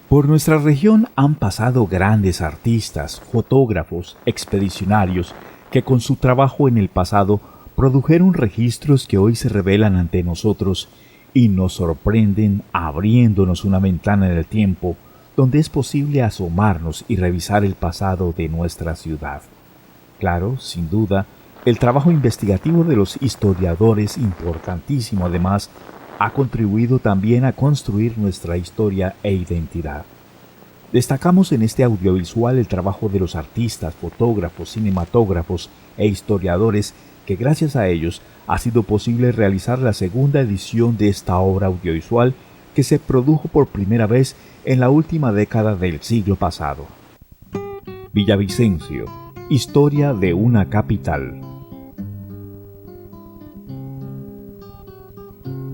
Por nuestra región han pasado grandes artistas, fotógrafos, expedicionarios, que con su trabajo en el pasado produjeron registros que hoy se revelan ante nosotros y nos sorprenden abriéndonos una ventana en el tiempo donde es posible asomarnos y revisar el pasado de nuestra ciudad. Claro, sin duda, el trabajo investigativo de los historiadores, importantísimo además, ha contribuido también a construir nuestra historia e identidad. Destacamos en este audiovisual el trabajo de los artistas, fotógrafos, cinematógrafos e historiadores que gracias a ellos ha sido posible realizar la segunda edición de esta obra audiovisual que se produjo por primera vez en la última década del siglo pasado. Villavicencio, historia de una capital.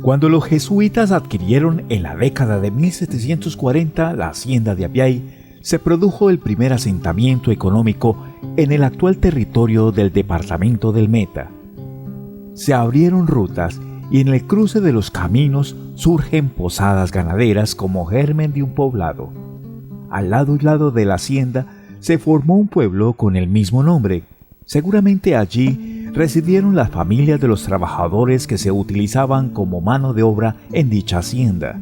Cuando los jesuitas adquirieron en la década de 1740 la hacienda de Apiay, se produjo el primer asentamiento económico en el actual territorio del departamento del Meta. Se abrieron rutas y en el cruce de los caminos surgen posadas ganaderas como germen de un poblado. Al lado y lado de la hacienda se formó un pueblo con el mismo nombre. Seguramente allí residieron las familias de los trabajadores que se utilizaban como mano de obra en dicha hacienda.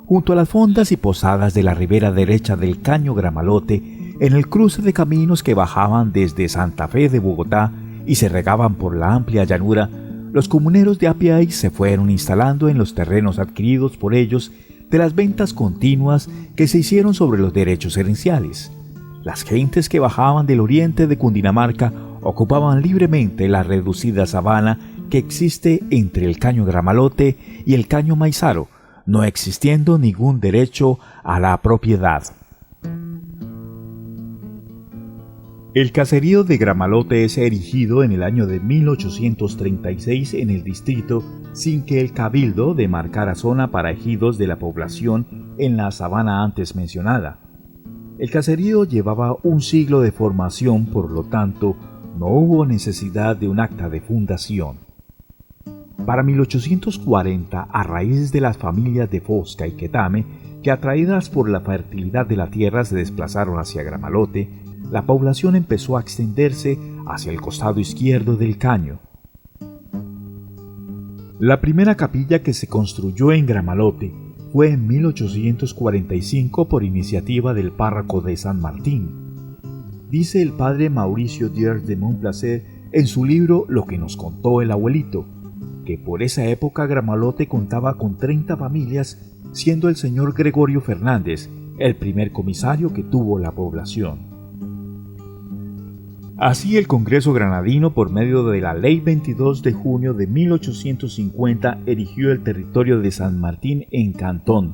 Junto a las fondas y posadas de la ribera derecha del Caño Gramalote, en el cruce de caminos que bajaban desde Santa Fe de Bogotá y se regaban por la amplia llanura, los comuneros de Apiay se fueron instalando en los terrenos adquiridos por ellos de las ventas continuas que se hicieron sobre los derechos herenciales. Las gentes que bajaban del oriente de Cundinamarca ocupaban libremente la reducida sabana que existe entre el Caño Gramalote y el Caño Maizaro, no existiendo ningún derecho a la propiedad. El caserío de Gramalote es erigido en el año de 1836 en el distrito sin que el cabildo demarcara zona para ejidos de la población en la sabana antes mencionada. El caserío llevaba un siglo de formación, por lo tanto, no hubo necesidad de un acta de fundación. Para 1840, a raíz de las familias de Fosca y Quetame, que atraídas por la fertilidad de la tierra se desplazaron hacia Gramalote, la población empezó a extenderse hacia el costado izquierdo del caño. La primera capilla que se construyó en Gramalote fue en 1845 por iniciativa del párroco de San Martín. Dice el padre Mauricio Diers de Montplacer en su libro Lo que nos contó el abuelito, que por esa época Gramalote contaba con 30 familias, siendo el señor Gregorio Fernández el primer comisario que tuvo la población. Así el Congreso granadino, por medio de la Ley 22 de junio de 1850, erigió el territorio de San Martín en cantón.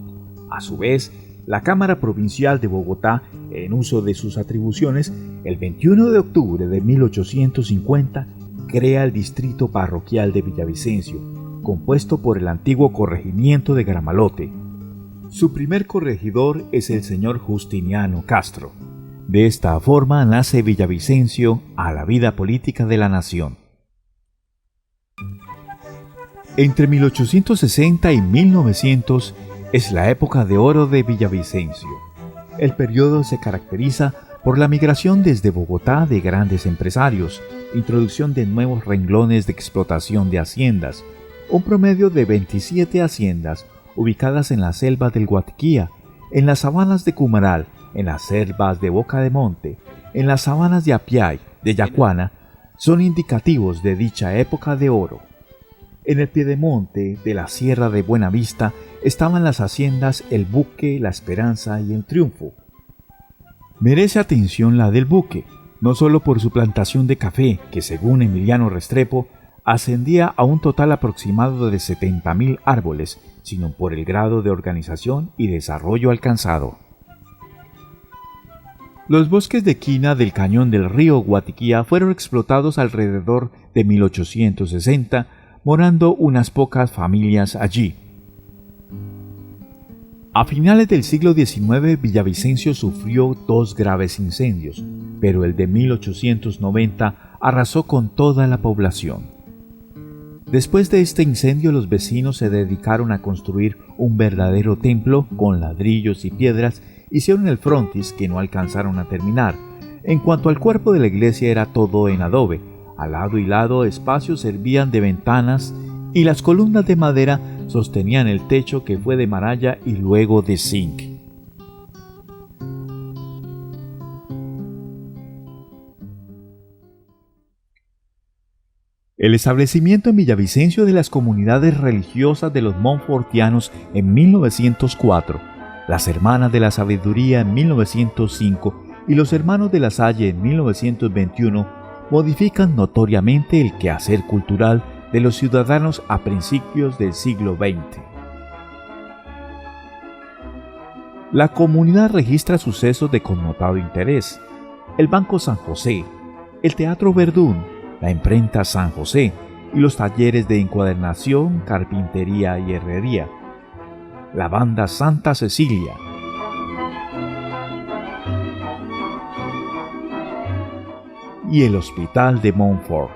A su vez, la Cámara Provincial de Bogotá, en uso de sus atribuciones, el 21 de octubre de 1850, crea el Distrito Parroquial de Villavicencio, compuesto por el antiguo corregimiento de Gramalote. Su primer corregidor es el señor Justiniano Castro. De esta forma nace Villavicencio a la vida política de la nación. Entre 1860 y 1900 es la época de oro de Villavicencio. El periodo se caracteriza por la migración desde Bogotá de grandes empresarios, introducción de nuevos renglones de explotación de haciendas, un promedio de 27 haciendas ubicadas en la selva del Guatiquía, en las sabanas de Cumaral, en las selvas de Boca de Monte, en las sabanas de Apiay, de Yacuana, son indicativos de dicha época de oro. En el piedemonte de la Sierra de Buenavista estaban las haciendas El Buque, La Esperanza y El Triunfo. Merece atención la del Buque, no solo por su plantación de café, que según Emiliano Restrepo, ascendía a un total aproximado de 70.000 árboles, sino por el grado de organización y desarrollo alcanzado. Los bosques de quina del cañón del río Guatiquía fueron explotados alrededor de 1860, morando unas pocas familias allí. A finales del siglo XIX, Villavicencio sufrió 2 graves incendios, pero el de 1890 arrasó con toda la población. Después de este incendio, los vecinos se dedicaron a construir un verdadero templo con ladrillos y piedras. Hicieron el frontis, que no alcanzaron a terminar. En cuanto al cuerpo de la iglesia, era todo en adobe. Al lado y lado espacios servían de ventanas y las columnas de madera sostenían el techo, que fue de maralla y luego de zinc. El establecimiento en Villavicencio de las comunidades religiosas de los montfortianos en 1904, las Hermanas de la Sabiduría en 1905 y los Hermanos de la Salle en 1921 modifican notoriamente el quehacer cultural de los ciudadanos a principios del siglo XX. La comunidad registra sucesos de connotado interés: el Banco San José, el Teatro Verdún, la Imprenta San José y los talleres de encuadernación, carpintería y herrería, la Banda Santa Cecilia, y el Hospital de Montfort.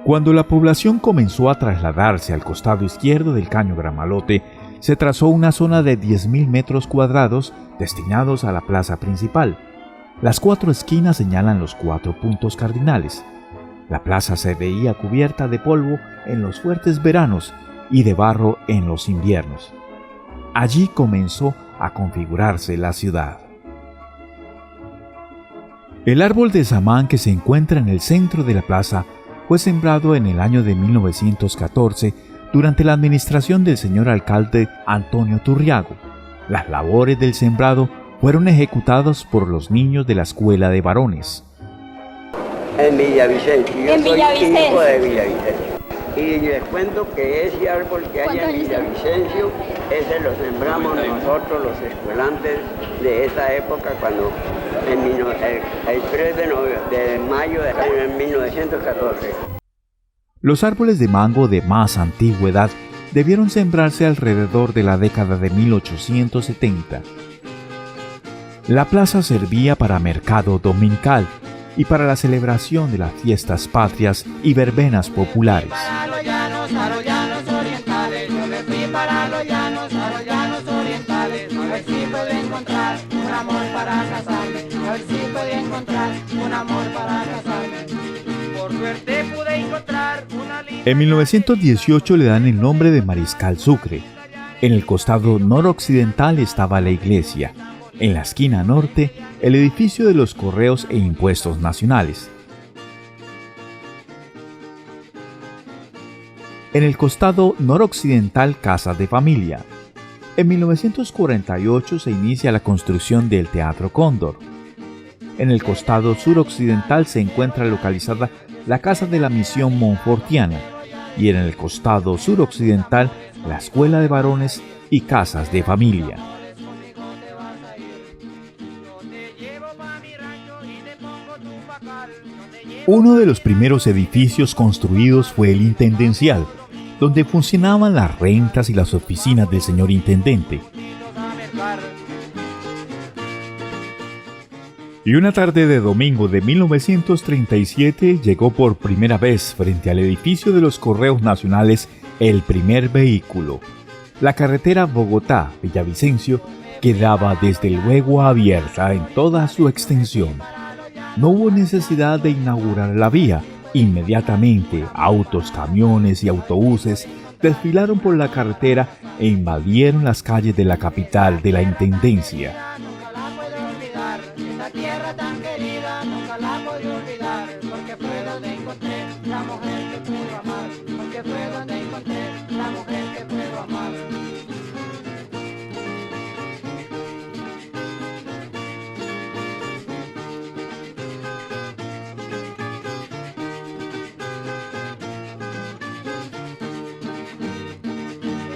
Cuando la población comenzó a trasladarse al costado izquierdo del Caño Gramalote, se trazó una zona de 10.000 metros cuadrados destinados a la plaza principal. Las 4 esquinas señalan los 4 puntos cardinales. La plaza se veía cubierta de polvo en los fuertes veranos y de barro en los inviernos. Allí comenzó a configurarse la ciudad. El árbol de samán, que se encuentra en el centro de la plaza, fue sembrado en el año de 1914 durante la administración del señor alcalde Antonio Turriago. Las labores del sembrado fueron ejecutadas por los niños de la escuela de varones. En Villavicencio. Yo En soy Villavicencio. hijo de Villavicencio. Y les cuento que ese árbol que hay en Villavicencio, ese lo sembramos nosotros, los escuelantes de esa época, cuando el 3 de mayo de 1914. Los árboles de mango de más antigüedad debieron sembrarse alrededor de la década de 1870. La plaza servía para mercado dominical y para la celebración de las fiestas patrias y verbenas populares. Para los llanos orientales, yo me fui para los llanos orientales, a ver si puedo encontrar un amor para casarme, a ver si puedo encontrar un amor para casarme. Por suerte pude encontrar una linda... En 1918 le dan el nombre de Mariscal Sucre. En el costado noroccidental estaba la iglesia. En la esquina norte, el edificio de los Correos e Impuestos Nacionales. En el costado noroccidental, casas de familia. En 1948 se inicia la construcción del Teatro Cóndor. En el costado suroccidental se encuentra localizada la Casa de la Misión Montfortiana y en el costado suroccidental la Escuela de Varones y Casas de Familia. Uno de los primeros edificios construidos fue el Intendencial, donde funcionaban las rentas y las oficinas del señor intendente. Y una tarde de domingo de 1937 llegó por primera vez frente al edificio de los Correos Nacionales el primer vehículo. La carretera Bogotá-Villavicencio quedaba desde luego abierta en toda su extensión. No hubo necesidad de inaugurar la vía. Inmediatamente, autos, camiones y autobuses desfilaron por la carretera e invadieron las calles de la capital de la intendencia. Nunca la puedo olvidar, esta tierra tan querida, nunca la puedo olvidar, porque fue donde encontré la mujer que puedo amar, porque fue donde encontré la mujer que puedo amar.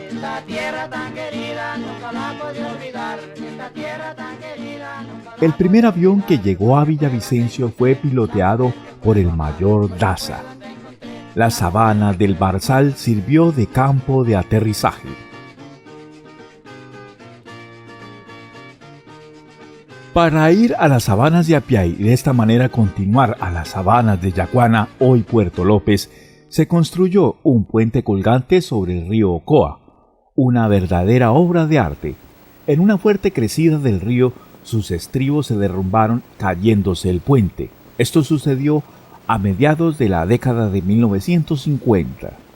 Esta tierra tan querida, nunca la puedo olvidar, esta tierra tan querida, nunca la... El primer avión que llegó a Villavicencio fue piloteado por el mayor Daza. La sabana del Barzal sirvió de campo de aterrizaje. Para ir a las sabanas de Apiay y de esta manera continuar a las sabanas de Yacuana, hoy Puerto López, se construyó un puente colgante sobre el río Ocoa, una verdadera obra de arte. En una fuerte crecida del río, sus estribos se derrumbaron cayéndose el puente. Esto sucedió a mediados de la década de 1950.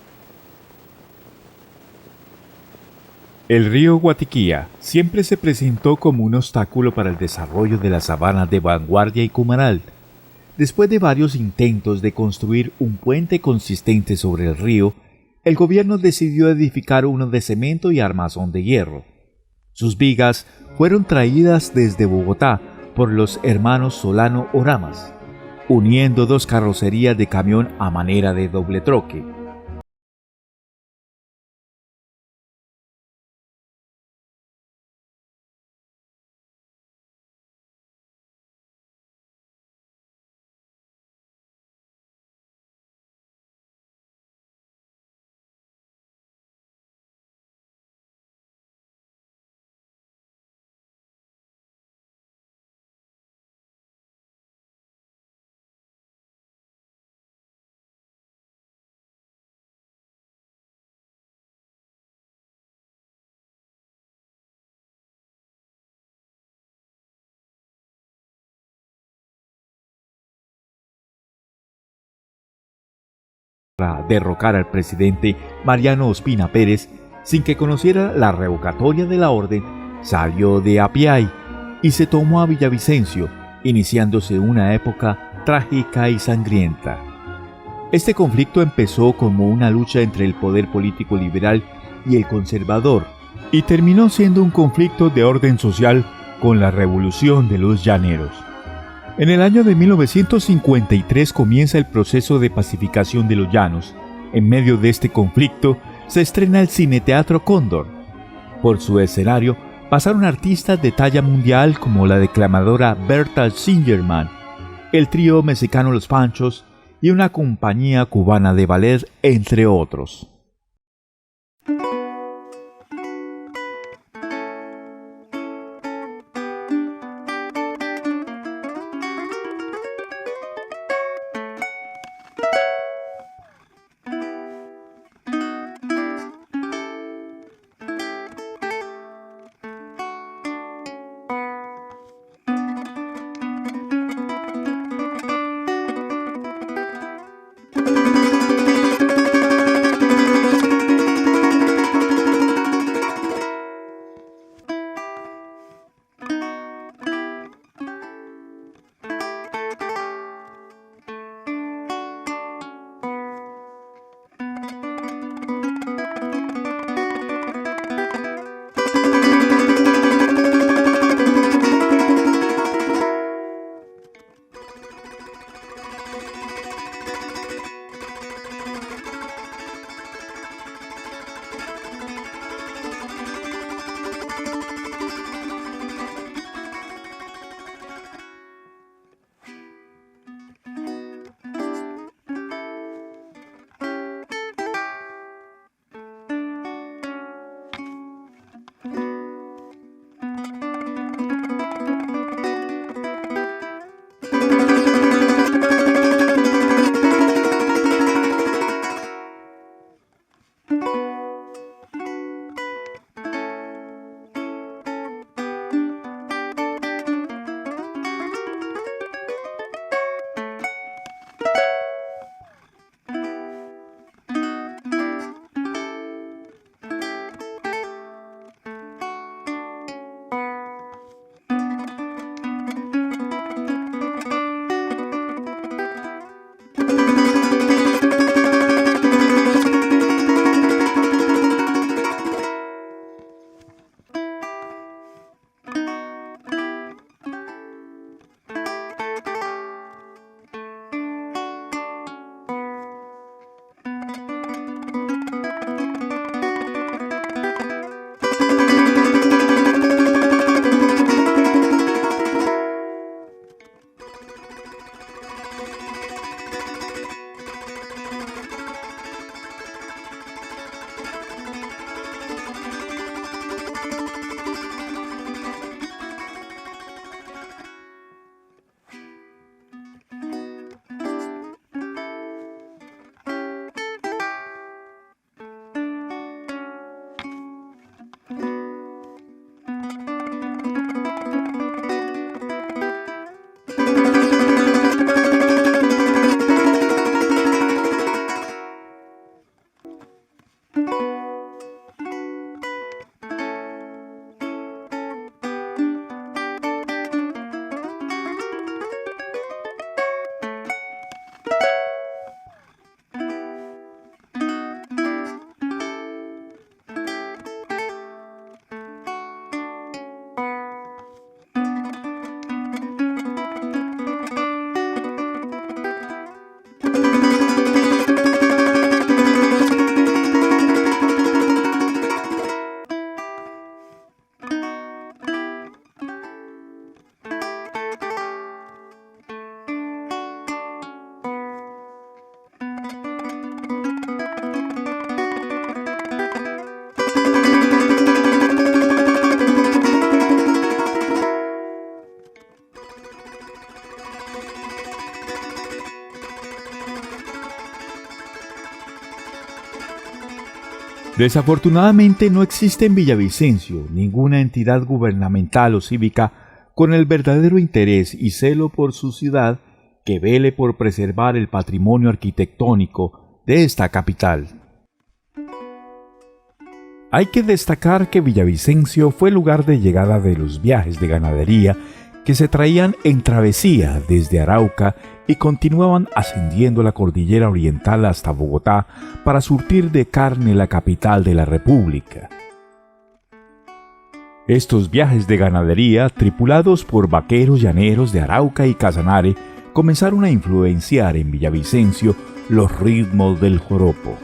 El río Guatiquía siempre se presentó como un obstáculo para el desarrollo de las sabanas de Vanguardia y Cumaral. Después de varios intentos de construir un puente consistente sobre el río, el gobierno decidió edificar uno de cemento y armazón de hierro. Sus vigas fueron traídas desde Bogotá por los hermanos Solano Oramas, uniendo dos carrocerías de camión a manera de doble troque. Para derrocar al presidente Mariano Ospina Pérez, sin que conociera la revocatoria de la orden, salió de Apiay y se tomó a Villavicencio, iniciándose una época trágica y sangrienta. Este conflicto empezó como una lucha entre el poder político liberal y el conservador, y terminó siendo un conflicto de orden social con la Revolución de los Llaneros. En el año de 1953 comienza el proceso de pacificación de los llanos. En medio de este conflicto se estrena el Cineteatro Cóndor. Por su escenario pasaron artistas de talla mundial como la declamadora Berta Singerman, el trío mexicano Los Panchos y una compañía cubana de ballet, entre otros. Desafortunadamente no existe en Villavicencio ninguna entidad gubernamental o cívica con el verdadero interés y celo por su ciudad que vele por preservar el patrimonio arquitectónico de esta capital. Hay que destacar que Villavicencio fue lugar de llegada de los viajes de ganadería que se traían en travesía desde Arauca y continuaban ascendiendo la cordillera oriental hasta Bogotá para surtir de carne la capital de la República. Estos viajes de ganadería, tripulados por vaqueros llaneros de Arauca y Casanare, comenzaron a influenciar en Villavicencio los ritmos del joropo.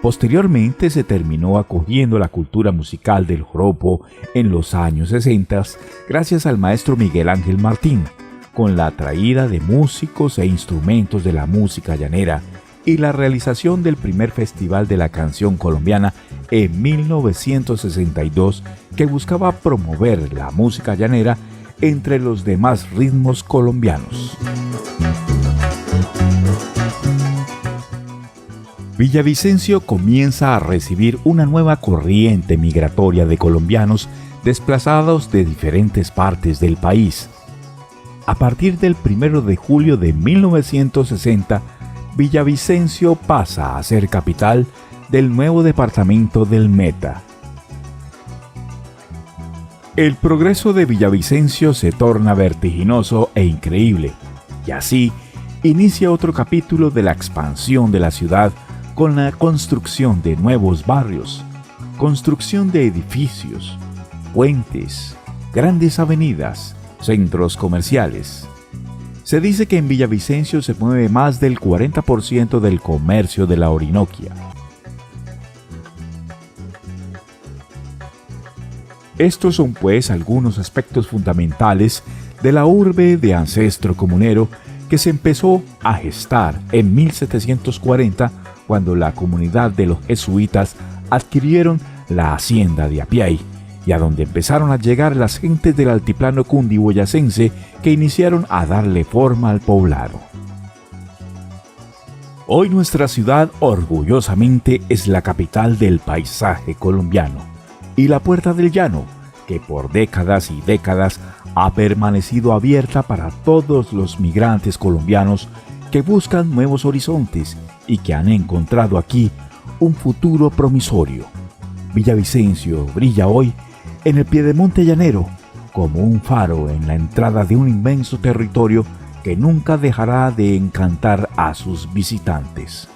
Posteriormente se terminó acogiendo la cultura musical del joropo en los años 60 gracias al maestro Miguel Ángel Martín, con la traída de músicos e instrumentos de la música llanera y la realización del primer Festival de la Canción Colombiana en 1962 que buscaba promover la música llanera entre los demás ritmos colombianos. Villavicencio comienza a recibir una nueva corriente migratoria de colombianos desplazados de diferentes partes del país. A partir del 1 de julio de 1960, Villavicencio pasa a ser capital del nuevo departamento del Meta. El progreso de Villavicencio se torna vertiginoso e increíble, y así inicia otro capítulo de la expansión de la ciudad con la construcción de nuevos barrios, construcción de edificios, puentes, grandes avenidas, centros comerciales. Se dice que en Villavicencio se mueve más del 40% del comercio de la Orinoquia. Estos son pues algunos aspectos fundamentales de la urbe de ancestro comunero que se empezó a gestar en 1740 cuando la comunidad de los jesuitas adquirieron la hacienda de Apiay, y a donde empezaron a llegar las gentes del altiplano cundiboyacense que iniciaron a darle forma al poblado. Hoy nuestra ciudad orgullosamente es la capital del paisaje colombiano y la Puerta del Llano, que por décadas y décadas ha permanecido abierta para todos los migrantes colombianos que buscan nuevos horizontes y que han encontrado aquí un futuro promisorio. Villavicencio brilla hoy en el piedemonte llanero como un faro en la entrada de un inmenso territorio que nunca dejará de encantar a sus visitantes.